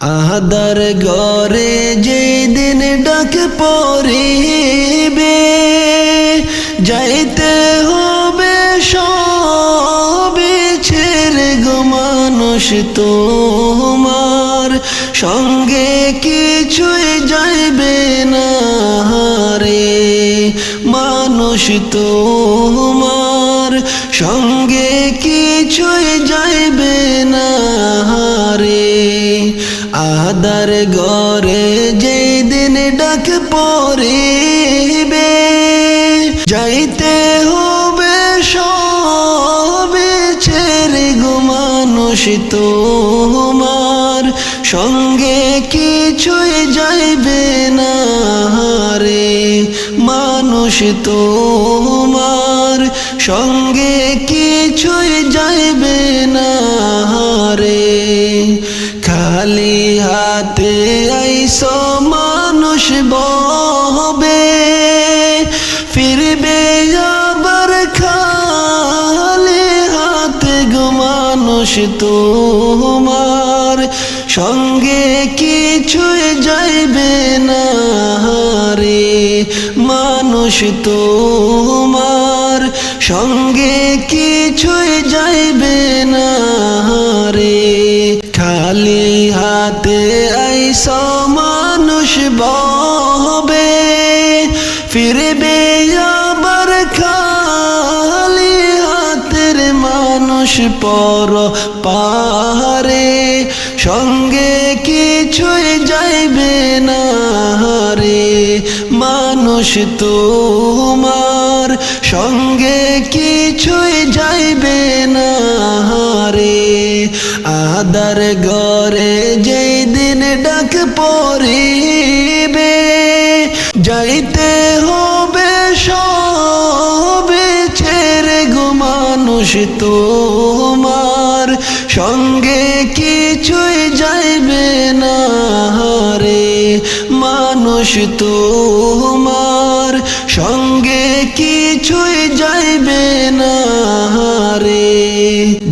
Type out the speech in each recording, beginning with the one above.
আহাদার ঘরে যেদিন ডাক পড়িবে যাইতে হবে সবে ছেড়ে গো মানুষ তোমার সঙ্গে কিছুই যাইবে না রে মানুষ তোমার সঙ্গে কিছুই যাইবে না রে আহাদার ঘরে যেদিন ডাক পড়িবে যাইতে হবে সবে ছেড়ে গো মানুষ তোমার সঙ্গে কিছুই যাইবে না রে মানুষ তোমার সঙ্গে কিছুই যাইবে না রে খালি হাতে আইসো মানুষ ববে ফিরবে আবার খালি হাতে গো মানুষ তোমার সঙ্গে কিছুই যাইবে না রে মানুষ তোমার সঙ্গে কিছুই যাইবে না রে খালি হাতে আইসো মানুষ ববে ফিরবে আবার খালি হাতের মানুষ পর পারে সঙ্গে কিছুই যাইবে না রে মানুষ তোমার সঙ্গে কিছুই যাইবে না রে আহাদার ঘরে যেদিন ডাক পড়িবে যাইতে হবে সবে ছেড়ে গো মানুষ তোমার সঙ্গে কিছুই যাইবে না রে মানুষ তোমার সঙ্গে কিছুই যাইবে না রে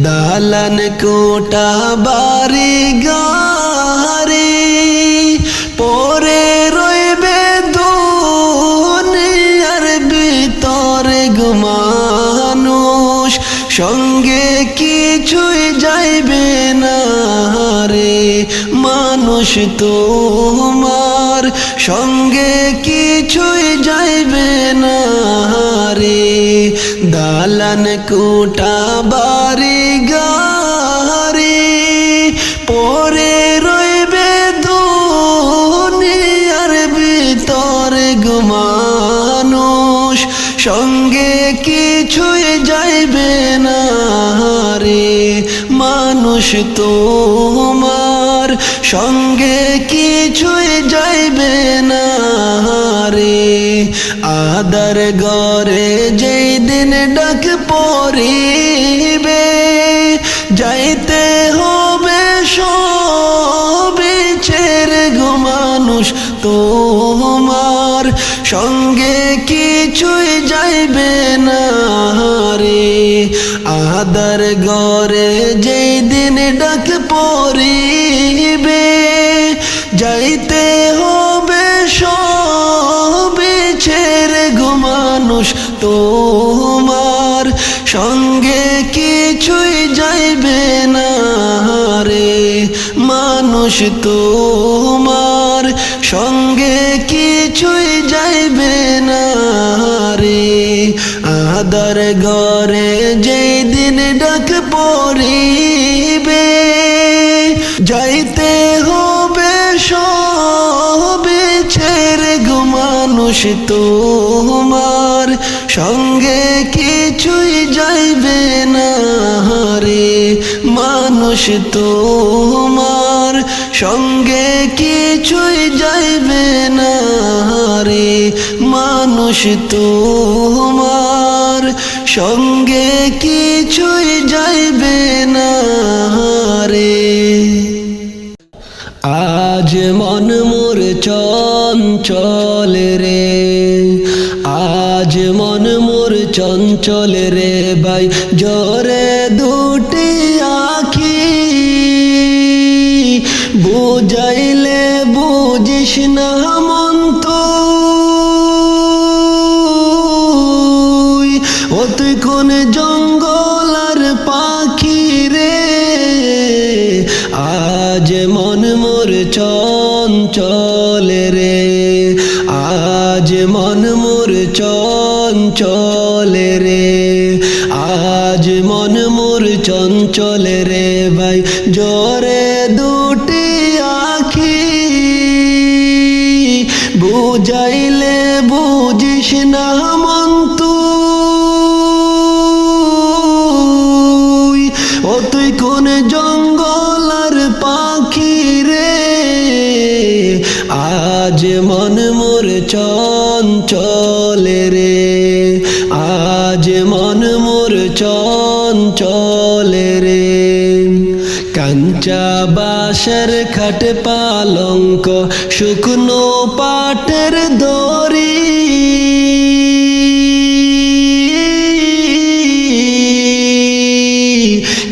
দালান কোটা বাড়ি গাড়ি পরে রইবে দুনিয়ার ভিতরে গো মানুষ সঙ্গে কিছুই যাইবে না রে মানুষ তোমার সঙ্গে কিছুই যাইবে না রে দালান কোটা বাড়ি গাড়ি পরে রইবে দুনিয়ার ভিতরে গো মানুষ সঙ্গে কিছুই যাইবে না রে মানুষ তোমার সঙ্গে কিছুই যাইবে না রে আহাদার ঘরে যেদিন ডাক পড়িবে যাইতে হবে সবে ছেড়ে গো মানুষ তোমার সঙ্গে কিছুই যাইবে না রে আহাদার ঘরে যেদিন ডাক পড়িবে যাইতে হবে সবে ছেড়ে গো মানুষ তোমার সঙ্গে কিছুই যাইবে না রে মানুষ তোমার সঙ্গে কিছুই যাইবে না রে আহাদার ঘরে যেদিন ডাক পড়িবে যাইতে হবে সবে ছেড়ে গো মানুষ তোমার সঙ্গে কিছুই যাইবে না রে মানুষ তোমার সঙ্গে কিছুই যাইবে না রে মানুষ তোমার সঙ্গে কিছুই যাইবে না রে আজ মন মোর চঞ্চল রে আজ মন মোর চঞ্চল রে ভাই জোরে দুটি আখি বুঝাইলে বুঝিস না মন তুই, ও তুই কোন জঙ্গল আর পাখি রে। আজ মন মোর চঞ্চল রে, আজ মন মোর চঞ্চল রে, আজ মন মোর চঞ্চল রে ভাই। জোরে দুটি আখি বুঝাইলে বুঝিস না মন তুই, ও তুই কোন জঙ্গল আর পাখি রে। আজ মন মোর চঞ্চল রে, আজ মন মোর চঞ্চল রে। কাঞ্চা বাঁশের খাট পালঙ্ক শুকনো পাটের দড়ি,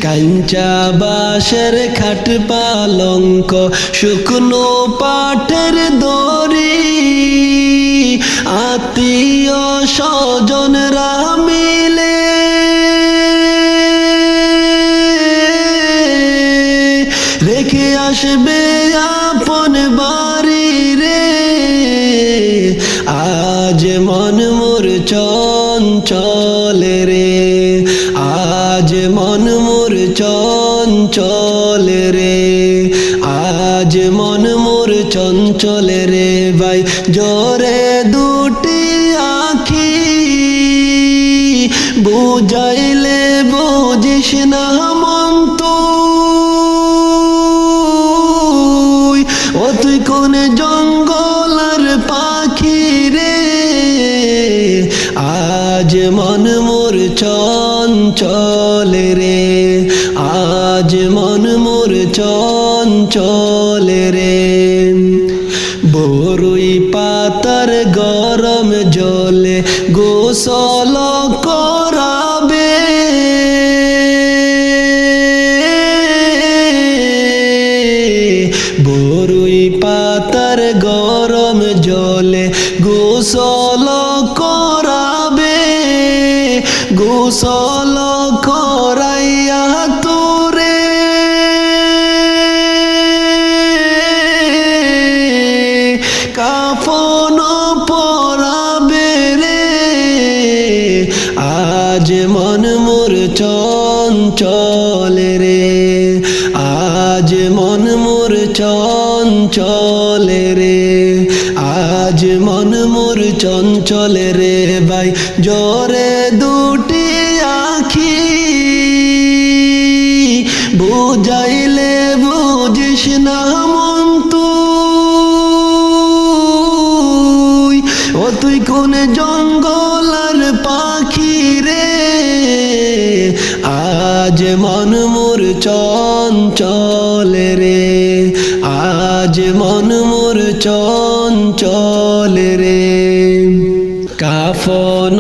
কাঞ্চা বাঁশের খাট পালঙ্ক শুকনো পাটের দড়ি। আত্মীয় স্বজনরা মিলে রেখে আসবে আপন বাড়ি রে। আজ মন মোর চঞ্চল রে, আজ মন মোর চঞ্চল রে, আজ মন মোর চঞ্চল রে ভাই। জোরে দুটি আখি বুঝাইলে বুঝিস না মন তুই, ও তুই কোন জঙ্গল আর পাখি রে। আজ মন মোর চঞ্চল রে, আজ মন মোর চঞ্চল রে। বরুই পাতার গরম জলে গোসল করাবে, বরুই পাতার গরম জলে গোসল করাবে। গোসল করাইয়া তোরে কাফন পরাবে রে। আজ মন মোর চঞ্চল রে, আজ মন মোর চঞ্চল রে, আজ মন মোর চঞ্চল রে ভাই। জোরে দুটি আখি বুঝাইলে বুঝিস না মন তুই, ও তুই কোন জঙ্গল আর পাখি রে। আজ মন মোর চঞ্চল রে, আজ মন মোর চঞ্চল রে। কাফন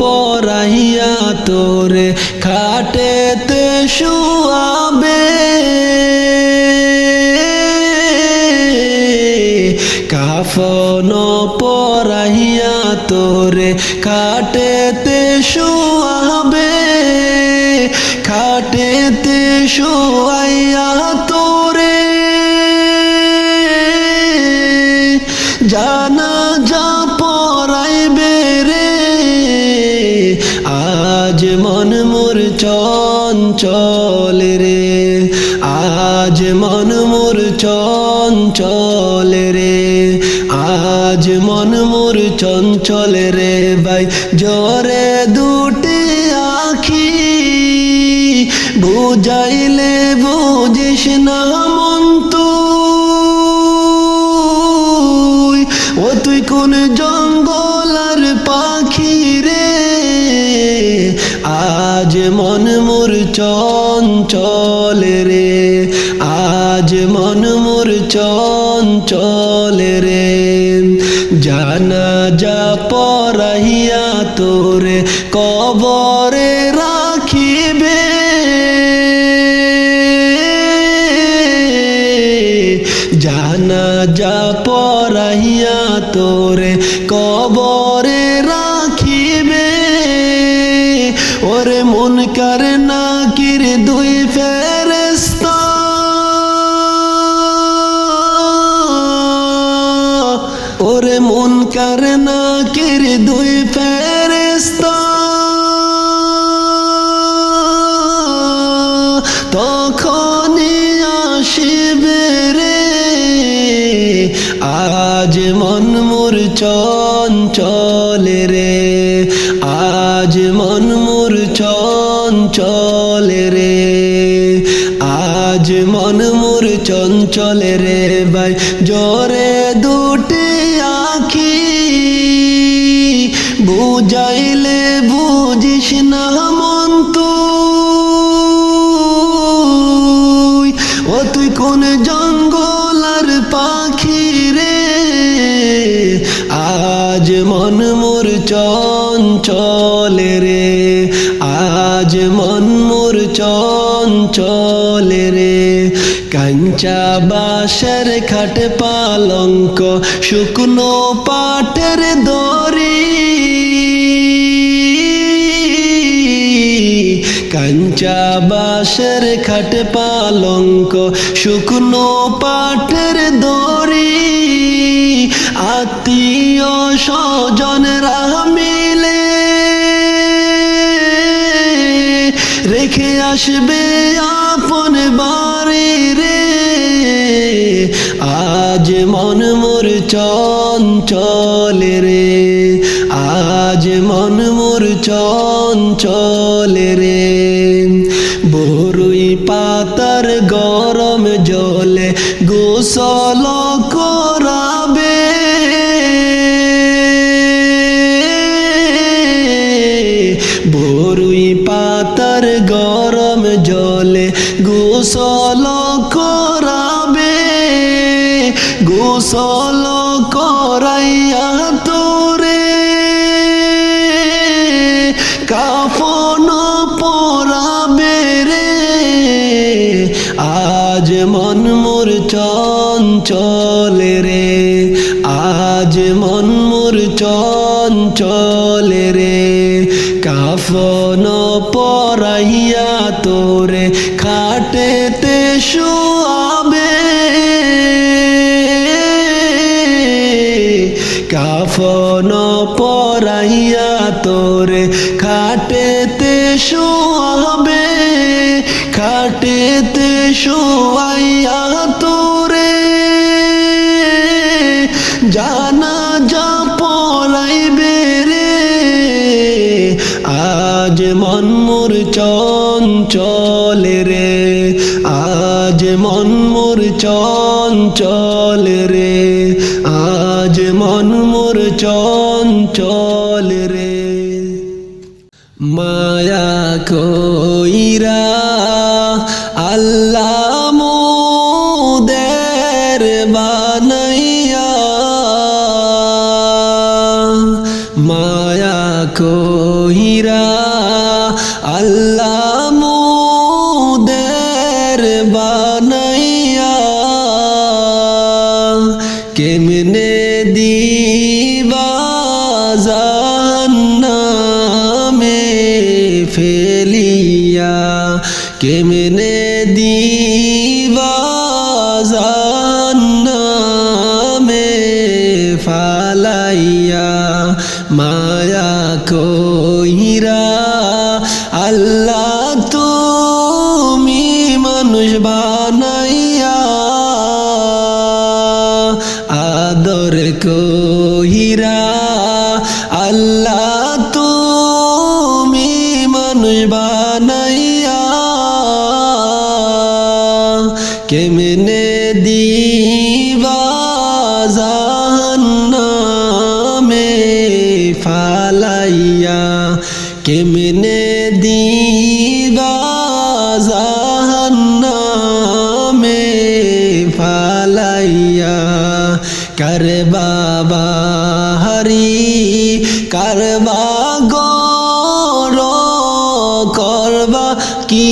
পরাইয়া তোরে খাটেতে শুয়াবে, কাফন পরাইয়া তোরে খাটেতে শুয়াবে। খাটেতে শুয়াইয়া তোরে জানাজা পরাইবে রে। আজ মন মোর চঞ্চল রে, আজ মন মোর চঞ্চল রে, আজ মন মোর চঞ্চল রে ভাই। জোরে দুটি আখি বুঝাইলে বুঝিস না মন তুই, ও তুই কোন জঙ্গল আর পাখি রে। আজ মন মোর চঞ্চল রে, আজ মন মোর চঞ্চল রে। জানাজা পরাইয়া তোরে কবরে রাখিবে, জানাজা পড়াইয়া তোরে কবরে রাখিবে ওরে মুনকার নাকির দুই ফেরেশতা ওরে মুনকার নাকির দুই ফেরেশতা তখনই আসিবে রে আজ মন মোর চঞ্চল রে আজ মন মোর চঞ্চল রে আজ মন মোর চঞ্চল রে ভাই জোরে দুটি আখি বুঝাইলে বুঝিস না মন তুই ও তুই কোন জঙ্গলার পাখি রে আজ মন মোর চঞ্চল রে আজ মন মোর চঞ্চল রে কাঞ্চা বাঁশের খাট পালঙ্ক শুকনো পাটের দড়ি কাঞ্চা বাঁশের খাট পালঙ্ক শুকনো পাটের দড়ি আত্মীয় স্বজনরা মিলে রেখে আসবে আপন বাড়ি রে আজ মন মোর চঞ্চল রে আজ মন মোর চঞ্চল রে বরুই পাতার গরম জলে গোসল করাবে বরুই পাতার গরম জলে গোসল করাবে গোসল করাইয়া তোরে কাফন পরাবে রে আজ মন মোর চঞ্চল রে আজ মন মোর চঞ্চল রে কাফন পরাইয়া তোরে খাটেতে শুয়াবে কাফন পরাইয়া তোরে খাটেতে শুয়াবে খাটেতে শুয়াইয়া তোরে জানাজা পড়াইবে রে আজ মন মোর চঞ্চল রে আজ মন মোর চঞ্চল রে আজ মন মোর চঞ্চল রে মায়া কইরা আল্লাহ মোদের বানাইয়া মায়া কইরা আল্লাহ মোদের বানাইয়া কেমনে দিবা জাহান্নামে ফেলিয়া কেমনে দিবা জাহান্নামে ফালাইয়া মায়া কইরা আল্লাহ তুমি মানুষ বানাইয়া আদর কইরা আল্লাহ তুমি মানুষ বানাইয়া কেমনে দিবা জাহান্নামে ফালাইয়া কেমনে দিবা জাহান্নামে ফালাইয়া করবা বাহারি করবা গর করবা কি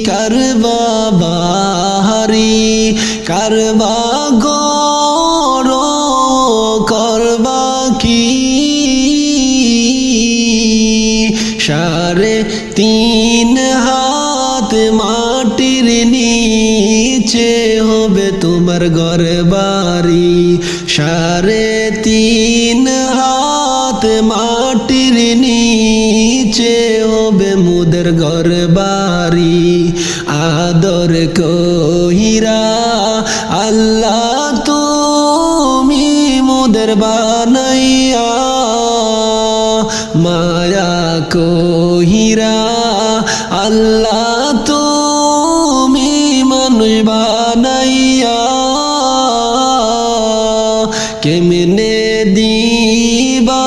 করবা বাহারি কারবা গর করবা কি 3.5 হাত মাটির নিচে হবে তোমার ঘর বাড়ি 3.5 হাত মাটির নিচে হবে মোদের ঘর বাড়ি আদর কইরা আল্লাহ তুমি মোদের বানাইয়া মায়া কইরা আল্লাহ তুমি মানুষ বানাইয়া কেমনে দিবা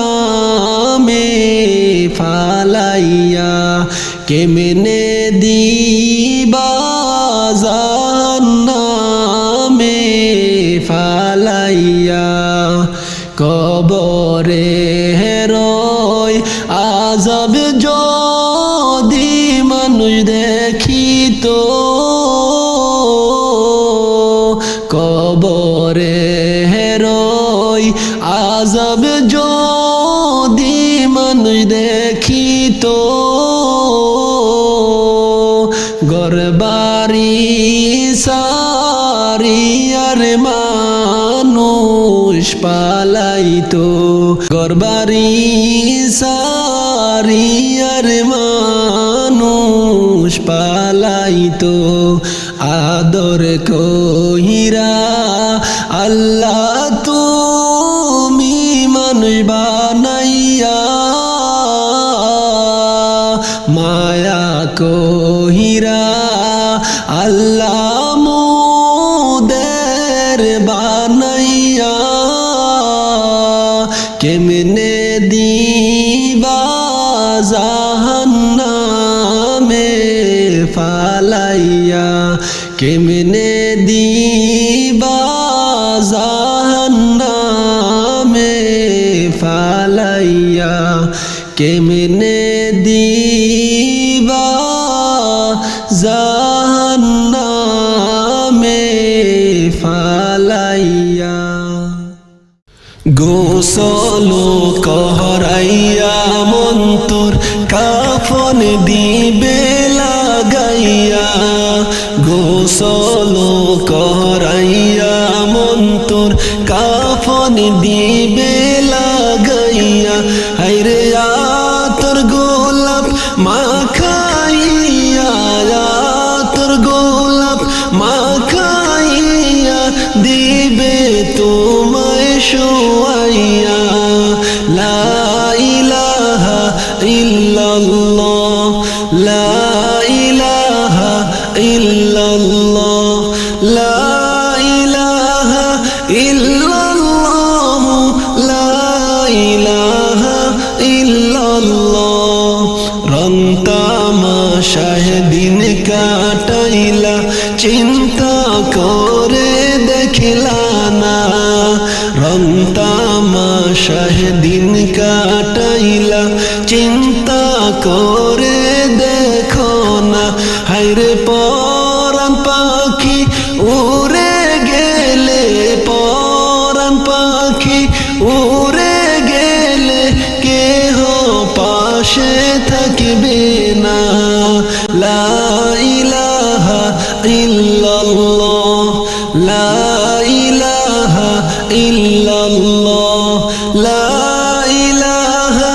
জাহান্নামে ফালাইয়া কেমনে দিবা জাহান্নামে ফালাইয়া কবরে রয় আযাব যদি মানুষ দেখিত কবরে রয় আযাব যদি মানুষ দেখিত ঘরবাড়ি সারিয়ার মানুষ পালাইতো ঘরবাড়ি সারিয়ার মানুষ পালাইতো আদর কইরা আল্লাহ তুমি মানুষ বানাইয়া মায়া কইরা আল্লাহ মোদের বানাইয়া কেমনে দিবা জাহান্নামে ফালাইয়া কেমনে দিবা জাহান্নামে ফালাইয়া কেমনে দিবা জাহান্নামে ফালাইয়া গোসল করাইয়া মন্তর কাফন দিবে লাগাইয়া গোসল করাইয়া মন্তর কাফন দিবে লাগাইয়া হায়রে আতর গোলাপ মাখাইয়া আতর গোলাপ মাখাইয়া দিবে তোমায় শোয়াইয়া লা ইলাহা ইল্লাল্লাহ লা ইলাহা ইল্লাল্লাহ লা ইলাহা ইল্লাল্লাহ লা ইলাহা ইল্লাল্লাহ রন্তামাশায় দিন কাটাইলা চিন্তা করে দেখলা না রন্তামাশায় দিন কাটাইলা চিন্তা করে দেখো না হায়রে পরাণ পাখি উড়ে গেলে পরাণ পাখি উড়ে গেলে কেহ পাশে থাকবে না লা ইলাহা ইল্লাল্লাহ লা ইলাহা ইল্লাল্লাহ লা ইলাহা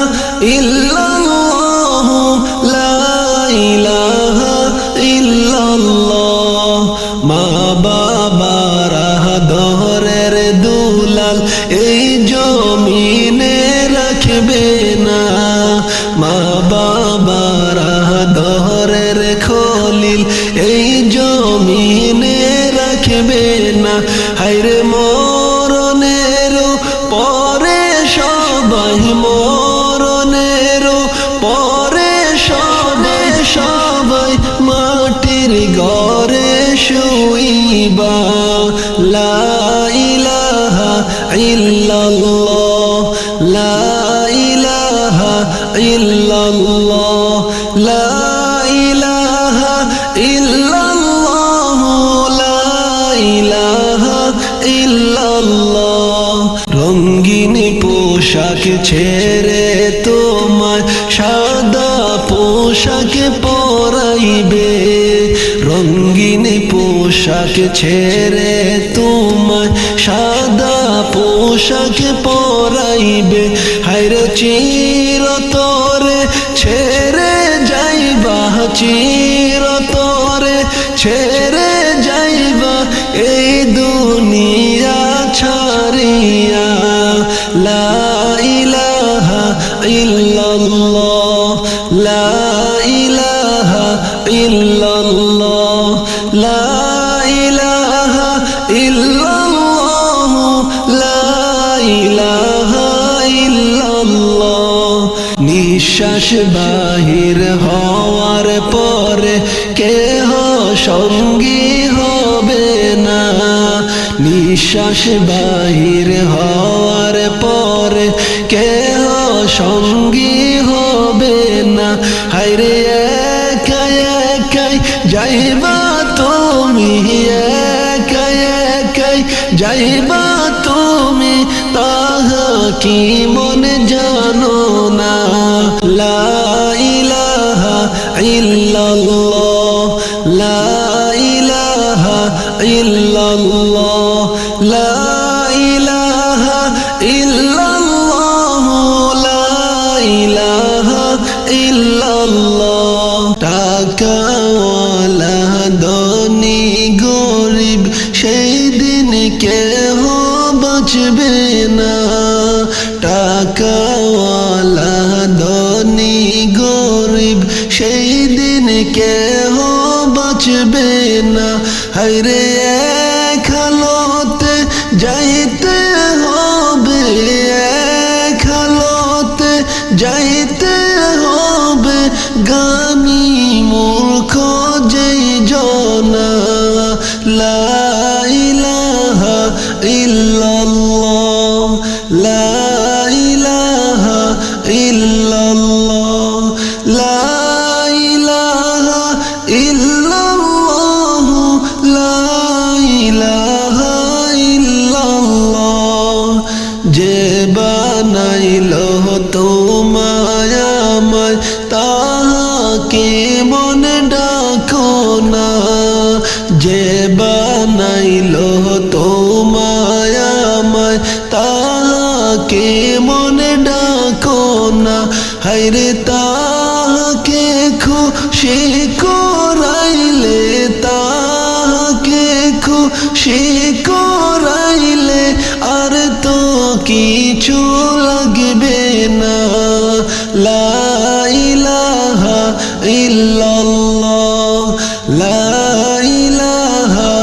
ইল্লাল্লাহ লা ইলাহা ইল্লাল্লাহ মা বাবার দহরের দুলাল এই জমিনে রাখবে না মা বাবার দহরের খলিল এই জমিনে রাখবে না হায়রে মরণের পরে সবাই মরণের পরে সবাই মাটির ঘরে শুইবা লা ইলাহা ইল্লাল্লাহ লা ইলাহা ইল্লাল্লাহ লা ইলাহা ইল্লাল্লাহ পোশাক ছেড়ে তোমায় সাদা পোশাক পরাইবে, রঙিন পোশাক ছেড়ে তোমায় সাদা পোশাক পরাইবে। হায়রে চিরতরে ছেড়ে যাইবা, চিরতরে ছেড়ে যাইবা এই দুনিয়া ছাড়িয়া। লা ইলাহা ইল্লাল্লাহ, লা ইলাহা ইল্লাল্লাহ, লা ইলাহা ইল্লাল্লাহ, লা ইলাহা ইল্লাল্লাহ। নিঃশ্বাস বাহির হওয়ার পরে কেহ সঙ্গী হবে না, নিঃশ্বাস বাহির হওয়ার পরে কেহ সঙ্গী হবে না। হায়রে একাই একাই যাইবা তুমি, একাই একাই যাইবা তুমি, তাহা কি মনে জানো না। লা ইলাহা ইল্লাল্লাহ, লা ইলাহা ইল্লাল্লাহ, লা ইলাহা ইল্লাল্লাহ, লা ইলাহা ইল্লাল্লাহ। টাকাওয়ালা ধনী গরিব সেই দিন কেহ বাঁচবে না, টাকাওয়ালা ধনী গরিব সেই দিন কেহ বাঁচবে না। হায়রে এক হালতে যাইতে হবে, এক হালতে যাইতে হবে, গানি মূর্খ যেই জনা। লা ইলাহা ইল্লাল্লাহ, লা ইলাহা ইল্লাল্লাহ, লা ইলাহা ইল্লাল্লাহ, লা ইলাহা ইল্লাল্লাহ। যে বানাইলো তোমায় আমায় তাহাকে মনে ডাকো না, যে বানাইলো তোমায় আমায় তাহাকে মনে ডাকো না। হায়রে তাহাকে খুশি করাইলে, তাহাকে খুশি করাইলে আর তো কিছু লাগবে না। লা ইলাহা ইল্লাল্লাহ, লা ইলাহা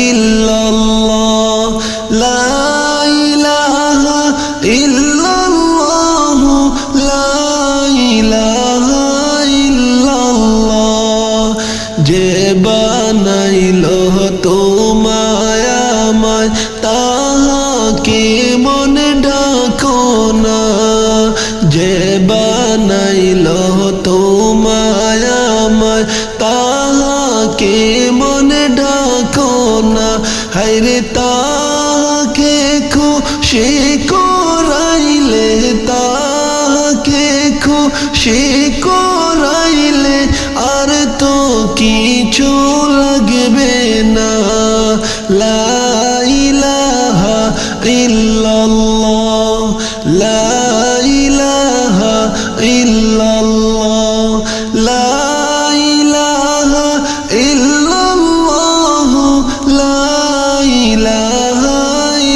ইল্লাল্লাহ, লা ইলাহা ইল্লাল্লাহ, লা ইলাহা ইল্লাল্লাহ। যে বানাইলো তোমায় আমায় তাহাকে মনে ডাকো না, যে বানাইলো তোমায় আমায় তাহাকে মনে ডাকো না। হায়রে তাহাকে খুশি করাইলে, তাহাকে খুশি করাইলে আর তো কিছু লাগবে না। লা ইলাহা ইল্লাল্লাহ, লা ইলাহা ইল্লাল্লাহ, লা ইলাহা ইল্লাল্লাহ, লা ইলাহা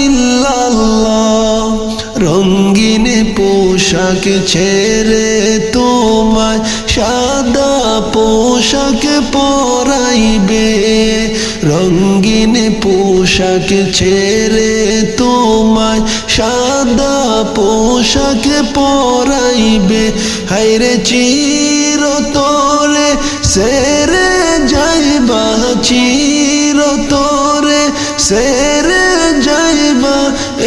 ইল্লাল্লাহ। রঙিন পোশাক ছেড়ে তোমায় সাদা পোশাক পরাইবে, রঙিন পোশাক ছেড়ে তোমায় সাদা পোশাক পরাইবে। হায়রে চিরতরে সেরে যাইবা, চিরতরে সেরে যাইবা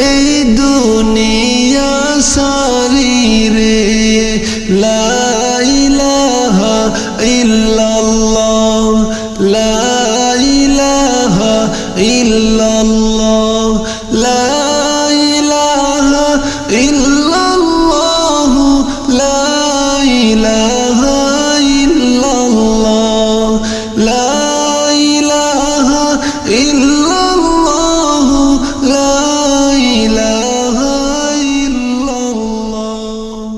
এই দুনিয়া সারি রে। লা ইলাহা ইল্লাল্লাহ, লা ইলাহা ইল্লাল্লাহ, লা ইলাহা ইল্লাল্লাহ, ইল্লাল্লাহ লা ইলাহা ইল্লাল্লাহ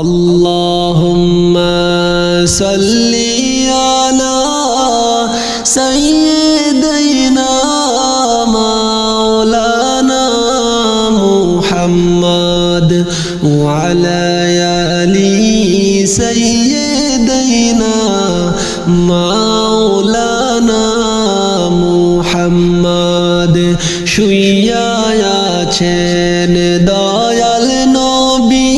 আল্লাহুম্মা সাল্লি আলা সাইয়্যিদিনা মাওলানা মুহাম্মদ ওয়া আলা আলি সাইয়্যিদিনা মাওলানা মুহাম্মদ শুইয়া আছেন দয়াল নবী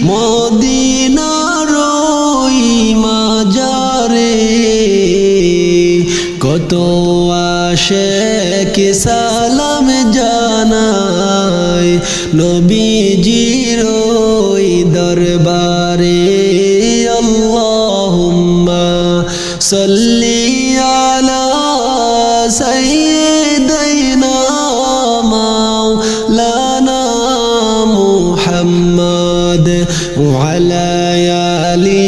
মদিনার ওই মাজারে কত আশিক সালাম জানায় নবীজির ওই দরবারে আল্লাহুম্মা সাল্লি আলা সাইয়্যিদিনা মাওলানা মুহাম্মদ ওয়া আলা আলি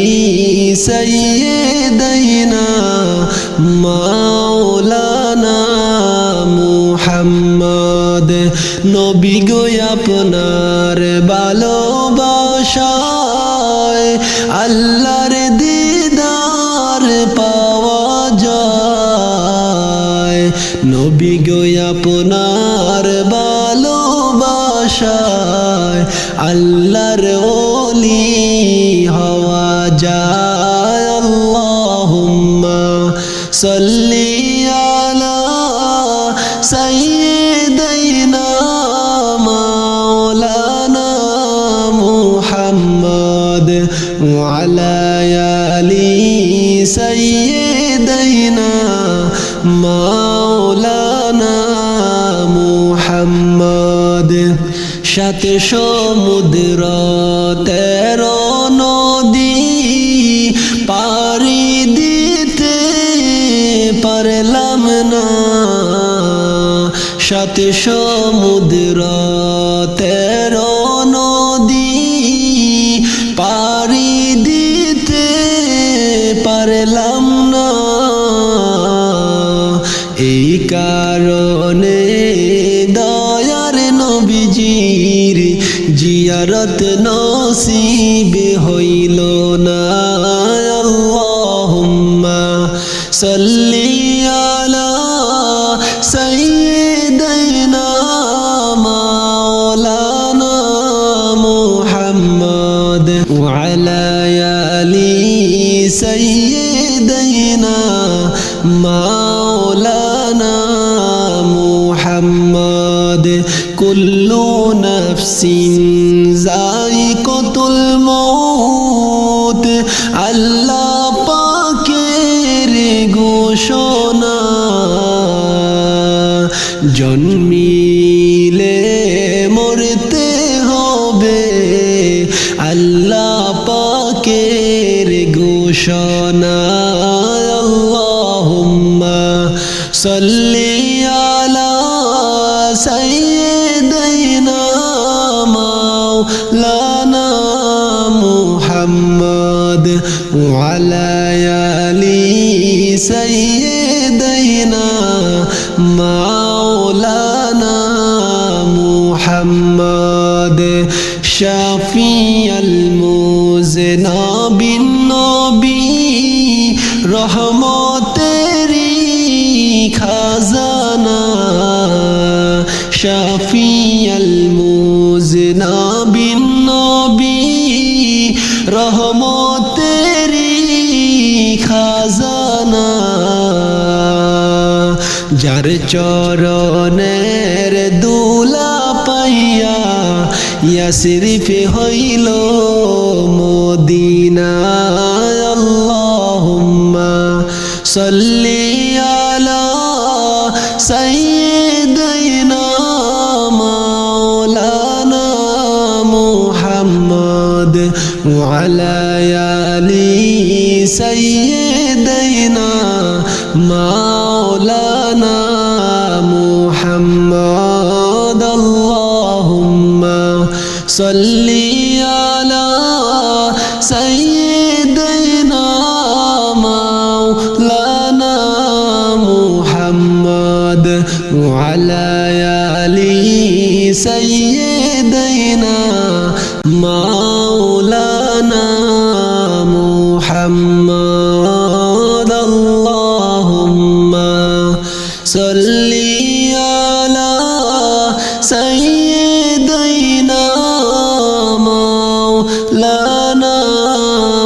সাইয়্যিদিনা মাওলানা মুহাম্মদ নবী গো আপনার ভালোবাসায় আল্লাহর দিদার পাওয়া যায় নবী গো আপনার ভালোবাসায় আল্লাহর ওলি হওয়া যায় আল্লাহুম্মা সাল্লি আলা সাইয়্যিদিনা মাওলানা মুহাম্মদ ওয়া আলা আলি সাইয়্যিদিনা মাওলানা মুহাম্মদ সাত সমুদ্র 13 নদী পাড়ি দিতে পারলাম না সাত সমুদ্র 13 নদী পাড়ি দিতে পারলাম না এই কারণে দয়ার নবীজির জিয়ারত নসিব হইল না আল্লাহুম্মা সাল্লি আলা সাইয়্যিদিনা মাওলানা মুহাম্মদ ওয়া আলা আলি সাইয়্যিদিনা মাওলানা মুহাম্মদ কুল্লু নাফসিন যায়িকাতুল মউত আল্লাহ পাকের ঘোষণা জন্মিলে মরতে হবে আল্লাহ পাকের ঘোষণা আল্লাহুম্মা সাল্লি আলা সাইয়্যিদিনা মাওলানা মুহাম্মদ ওয়া আলা আলি সাইয়্যিদিনা মাওলানা মুহাম্মদ শাফিয়াল মুযনিবিন নবী রহমতেরি খাজানা শাফিয়াল মুযনিবিন নবী রহমতেরি খাজানা যার চরণের দুলা পাইয়া ইয়াসরিফ হইল মদিনা আল্লাহুম্মা সাল্লি আলা সাইয়্যিদিনা মাওলানা মুহাম্মদ ওয়া আলা আলি সাইয়্যিদিনা মাওলানা মুহাম্মদ আল্লাহুম্মা সাল্লি আলা সাইয়্যিদিনা মাওলানা وعلى آل سيدنا مولانا محمد اللهم صل على سيدنا مولانا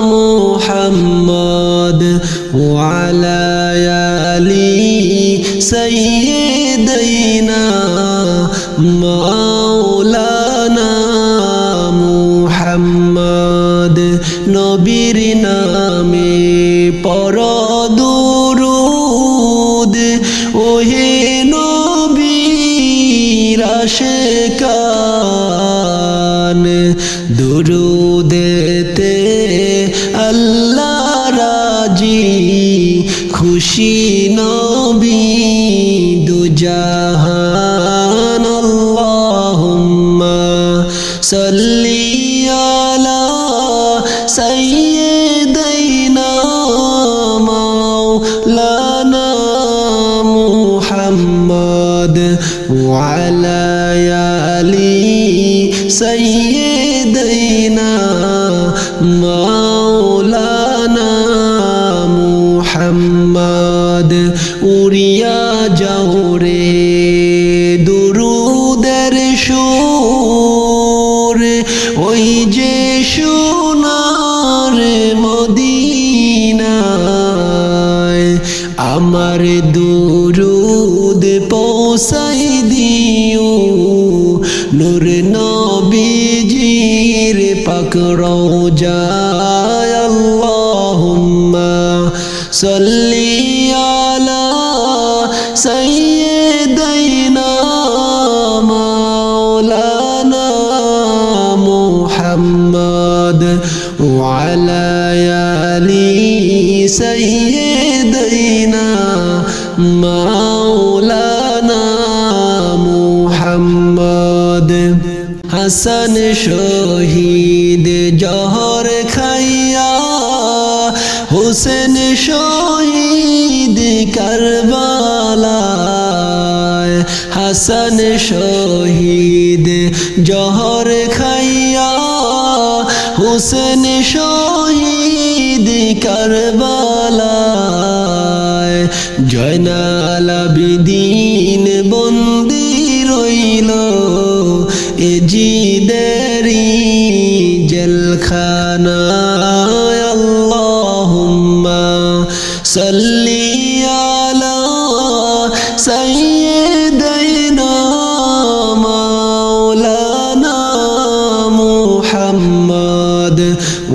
محمد وعلى آل سيدنا مولانا محمد নবীর নামে পড়ো দুরূদ ওহে নবীর আশিকান দুরূদেতে আল্লাহ রাজি খুশি নবী দুজাহান আল্লাহুম্মা সাল্লি আলা সাইয়্যিদিনা মাওলানা মুহাম্মদ ওয়া আলা আলি সাইয়্যিদিনা মাওলানা মুহাম্মদ উড়িয়া যাও রে দুরূদের সুর ওই যে সোনার মদিনায় আমার দুরূদ পৌঁছাই দিও নূর নবীজির পাক রওজায় আল্লাহুম্মা সাল্লি আলা সাইয়্যিদিনা মাওলানা মুহাম্মদ ওয়া আলা আলি সাইয়্যিদিনা মাওলানা মুহাম্মদ হাসান শহীদ জহর খাইয়া হুসেন শহীদ কারবালায় হাসান শহীদ জহর খাইয়া হুসেন শহীদ কারবালায় জয়নাল আবিদিন বন্দী রইল এ জিদেরি জেলখানায় আল্লাহুম্মা সাল্লি আলা সাইয়্যিদিনা মাওলানা মুহাম্মদ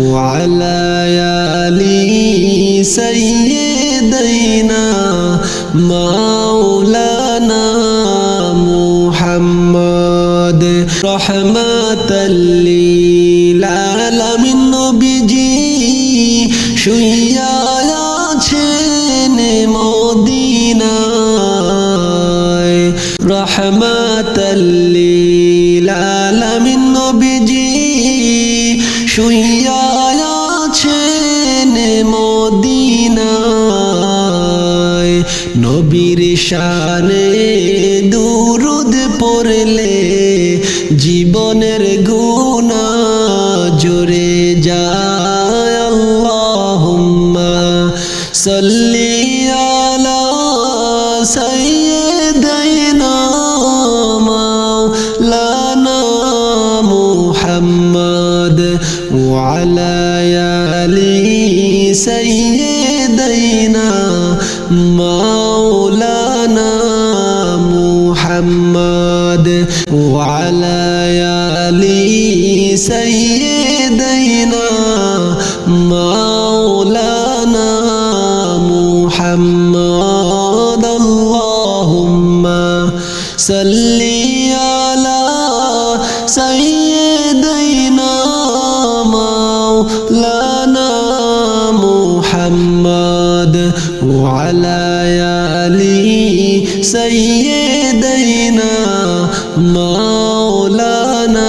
ওয়া আলা আলি সাইয়্যিদিনা মাওলানা মুহাম্মদ রহমাতাল লিল আলামিন নবীজি শুইয়া আছেন মদিনায় রহমাতাল লিল আলামিন নবীজি শুইয়া আছেন মদিনায় নবীর শানে দুরূদ পড়লে জীবনের গুনাহ জুড়ে যায় আল্লাহুম্মা সাল্লি আলা সাইয়্যিদিনা মাওলানা মুহাম্মদ ওয়া আলা আলি সাইয়্যিদিনা মাওলানা মুহাম্মদ ওয়া আলা আলি সাইয়্যিদিনা মাওলানা মুহাম্মদ আল্লাহুম্মা সাল্লি আলা সাইয়্যিদিনা মাওলানা মুহাম্মদ ওয়া আলা আলি সাইয়্যিদিনা মাওলানা